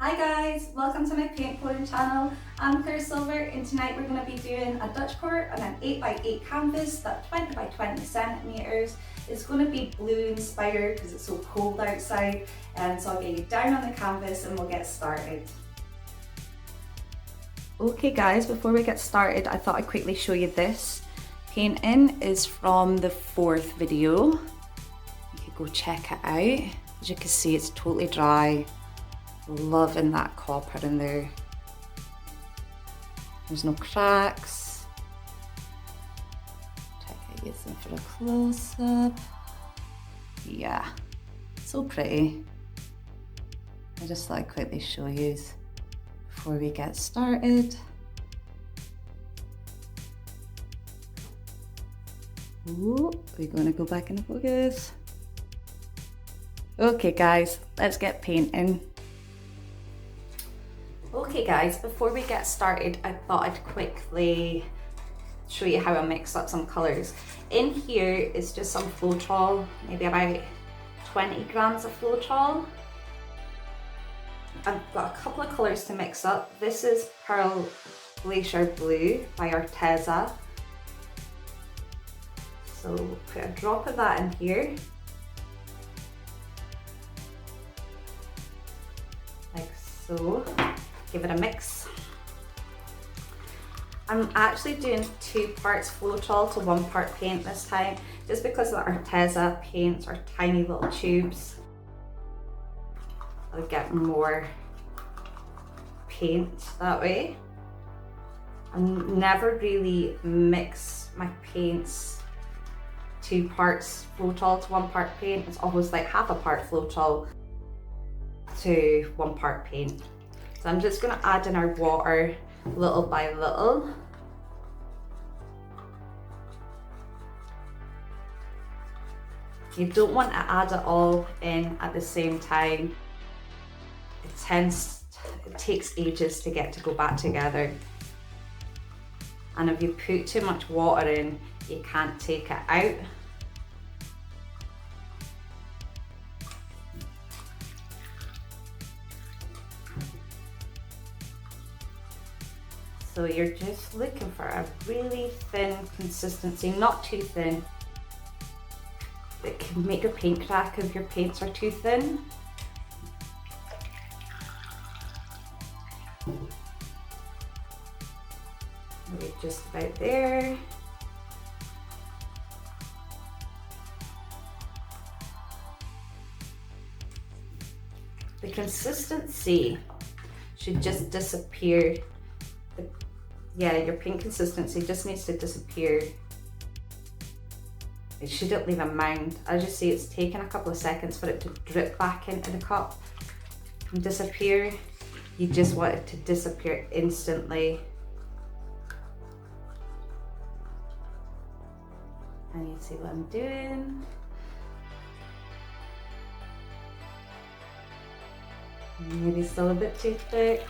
Hi guys, welcome to my paint pouring channel. I'm Claire Silver and tonight we're going to be doing a Dutch court on an 8x8 canvas that's 20 by 20 centimeters. It's going to be blue inspired because it's so cold outside, and so I'll get you down on the canvas and we'll get started. Okay guys, before we get started I thought I'd quickly show you this. Painting is from the 4th video. You could go check it out. As you can see, it's totally dry. Loving that copper in there. There's no cracks. Check out using for a close-up. Yeah, so pretty. I just thought I'd quickly show you before we get started. Ooh, we're gonna go back in the focus. Okay guys, let's get painting. Okay guys, before we get started, I thought I'd quickly show you how I mix up some colours. In here is just some floetrol, maybe about 20 grams of floetrol. I've got a couple of colours to mix up. This is Pearl Glacier Blue by Arteza. So put a drop of that in here. Like so. Give it a mix. I'm actually doing 2 parts floetrol to 1 part paint this time, just because the Arteza paints are tiny little tubes. I'll get more paint that way. I never really mix my paints 2 parts floetrol to 1 part paint. It's always like half a part floetrol to 1 part paint. So I'm just going to add in our water little by little. You don't want to add it all in at the same time. It takes ages to get to go back together. And if you put too much water in, you can't take it out. So you're just looking for a really thin consistency, not too thin. It can make your paint crack if your paints are too thin. Maybe just about there. The consistency should just disappear. Yeah, your paint consistency just needs to disappear. It shouldn't leave a mound. As you see, it's taken a couple of seconds for it to drip back into the cup and disappear. You just want it to disappear instantly. And you see what I'm doing. Maybe still a bit too thick.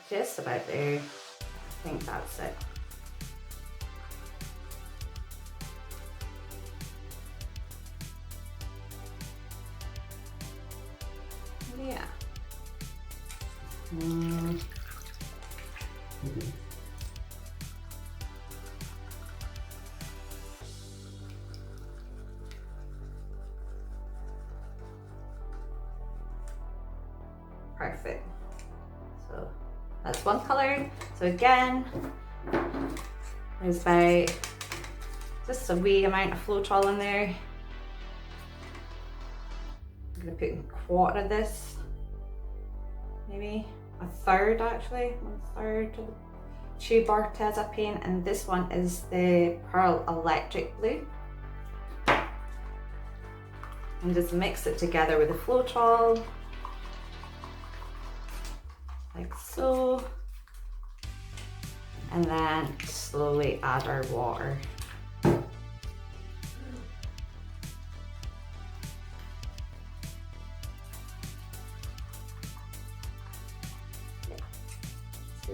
Just about there. I think that's it. Yeah. Perfect. So that's one colour. So again, there's about just a wee amount of floetrol in there. I'm going to put in a quarter of this, maybe a third actually, 1/3 of the tube Arteza paint, and this one is the Pearl Electric Blue. And just mix it together with the floetrol. Like so, and then slowly add our water. See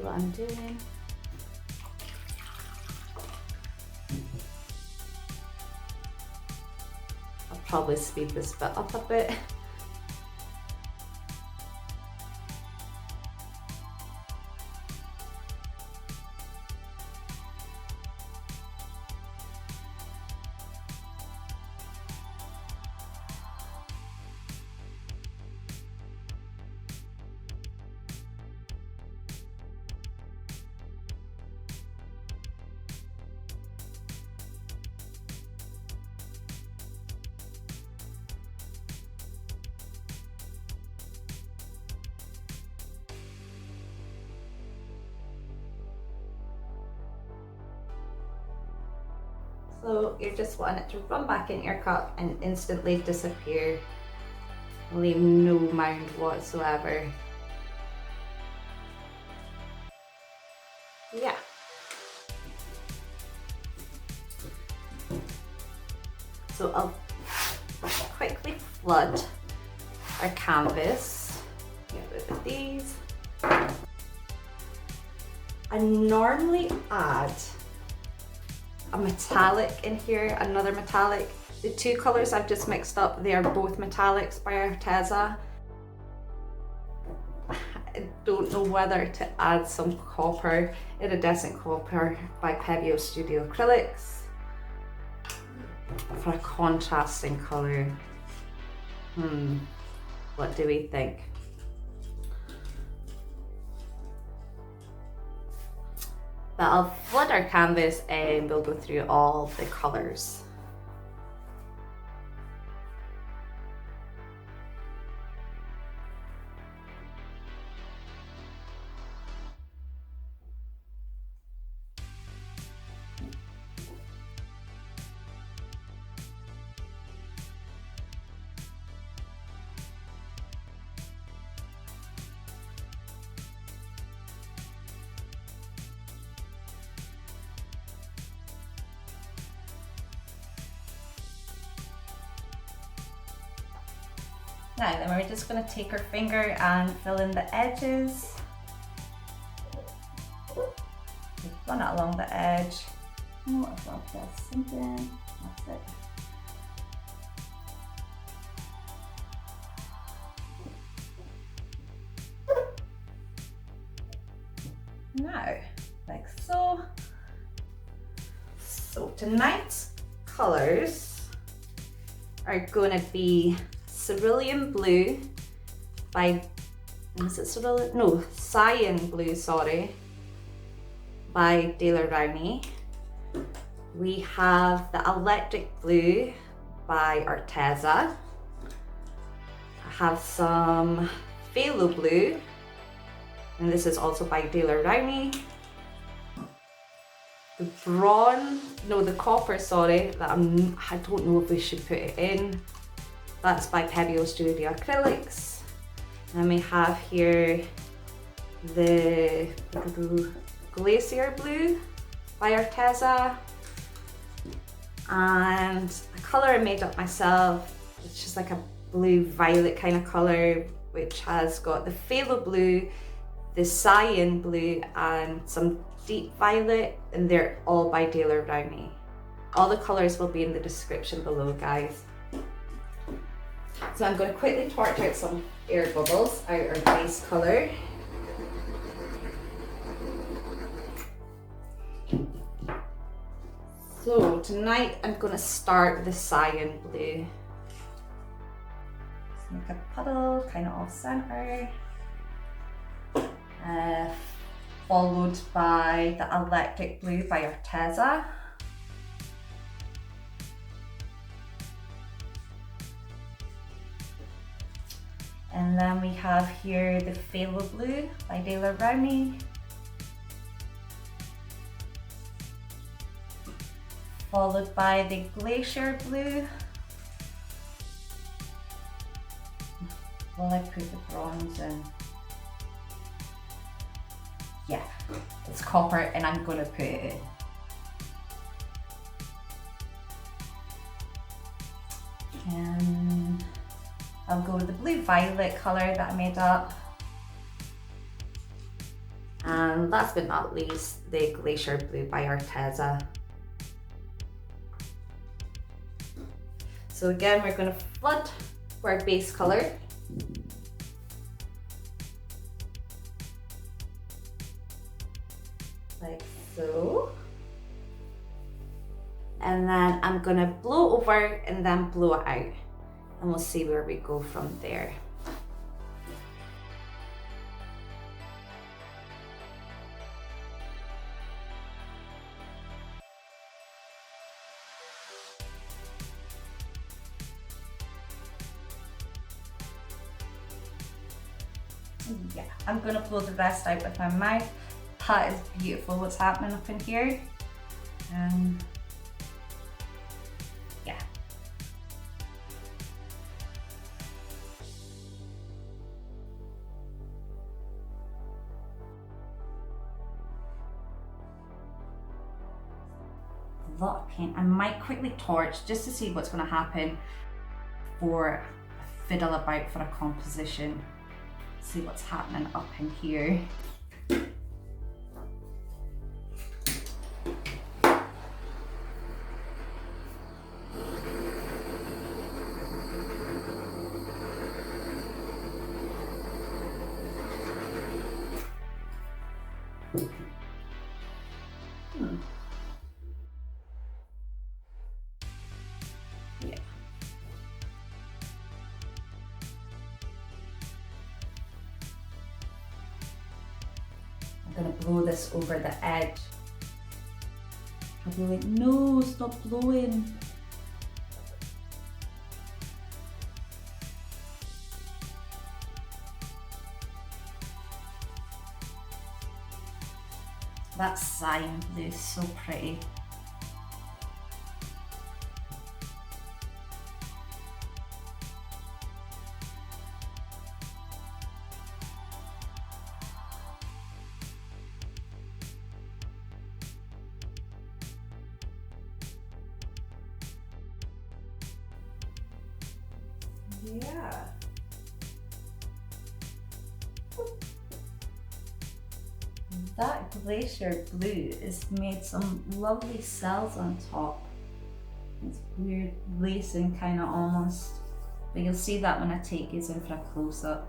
what I'm doing? I'll probably speed this bit up a bit. So you're just wanting it to run back into your cup and instantly disappear, leave no mound whatsoever. Yeah. So I'll quickly flood our canvas. Get rid of these. I normally add a metallic in here, another metallic. The two colors I've just mixed up, they are both metallics by Arteza. I don't know whether to add some copper, iridescent copper by Pebeo Studio Acrylics for a contrasting color. What do we think? But I'll flood our canvas and we'll go through all the colors. Now then we're just going to take our finger and fill in the edges. Just run it along the edge. Oh, I've got this something. That's it. Now, like so. So tonight's colours are going to be Cerulean Blue by, is it Cerulean? No, Cyan Blue, sorry, by Daler Rowney. We have the Electric Blue by Arteza. I have some Phthalo Blue, and this is also by Daler Rowney. The bronze, no, the copper, sorry, that I don't know if we should put it in. That's by Pebeo Studio Acrylics. And we have here the Glacier Blue by Arteza. And a colour I made up myself, it's just like a blue violet kind of colour, which has got the Phthalo Blue, the Cyan Blue, and some deep violet, and they're all by Daler Rowney. All the colours will be in the description below, guys. So I'm going to quickly torch out some air bubbles out our base colour. So tonight I'm going to start with the Cyan Blue. Just make a puddle kind of off centre. Followed by the Electric Blue by Arteza. And then we have here the Phthalo Blue by Daler Rowney. Followed by the Glacier Blue. Will I put the bronze in? Yeah, it's copper and I'm going to put it in. And I'll go with the blue violet colour that I made up. And last but not least, the Glacier Blue by Arteza. So again, we're going to flood for our base colour. Like so. And then I'm going to blow over and then blow it out. And we'll see where we go from there. Yeah, I'm going to blow the rest out with my mouth. That is beautiful what's happening up in here. lot of paint. I might quickly torch just to see what's going to happen before I fiddle about for a composition. See what's happening up in here. Yeah. I'm gonna blow this over the edge. I'll be like, no, stop blowing. That cyan blue is so pretty. Yeah. That glacier blue has made some lovely cells on top. It's weird lacing kind of almost, but you'll see that when I take these in for a close-up.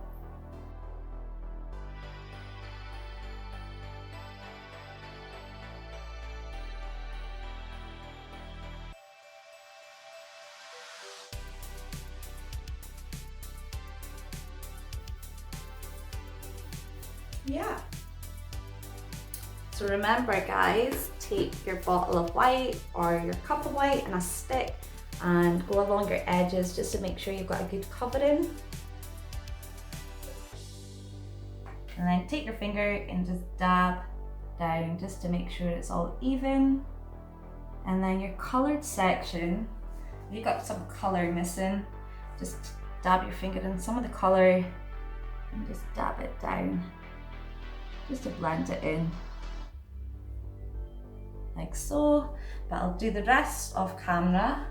Yeah. So remember guys, take your bottle of white or your cup of white and a stick and go along your edges just to make sure you've got a good covering. And then take your finger and just dab down just to make sure it's all even. And then your coloured section, if you've got some colour missing, just dab your finger in some of the colour and just dab it down just to blend it in. Like so, but I'll do the rest off camera.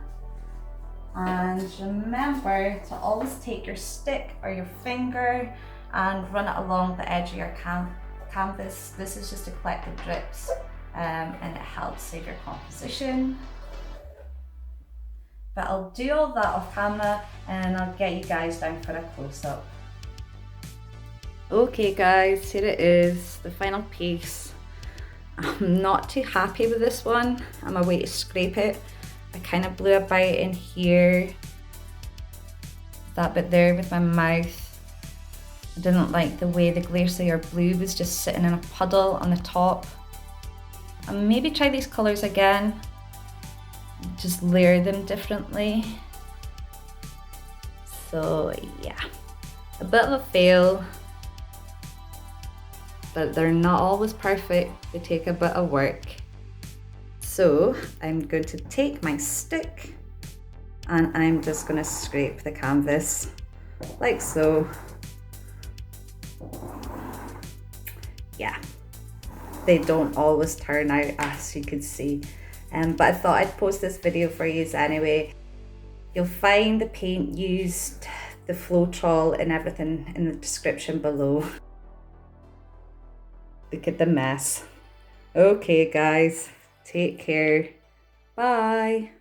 And remember to always take your stick or your finger and run it along the edge of your canvas. This is just to collect the drips and it helps save your composition. But I'll do all that off camera and I'll get you guys down for a close-up. Okay guys, here it is, the final piece. I'm not too happy with this one. I'm away to scrape it. I kind of blew about in here, that bit there with my mouth. I didn't like the way the glacier blue was just sitting in a puddle on the top. And maybe try these colours again, just layer them differently. So yeah, a bit of a fail. But they're not always perfect, they take a bit of work. So I'm going to take my stick and I'm just going to scrape the canvas like so. Yeah, they don't always turn out as you can see, but I thought I'd post this video for you anyway. You'll find the paint used, the floetrol and everything in the description below. Look at the mess. Okay guys, take care. Bye.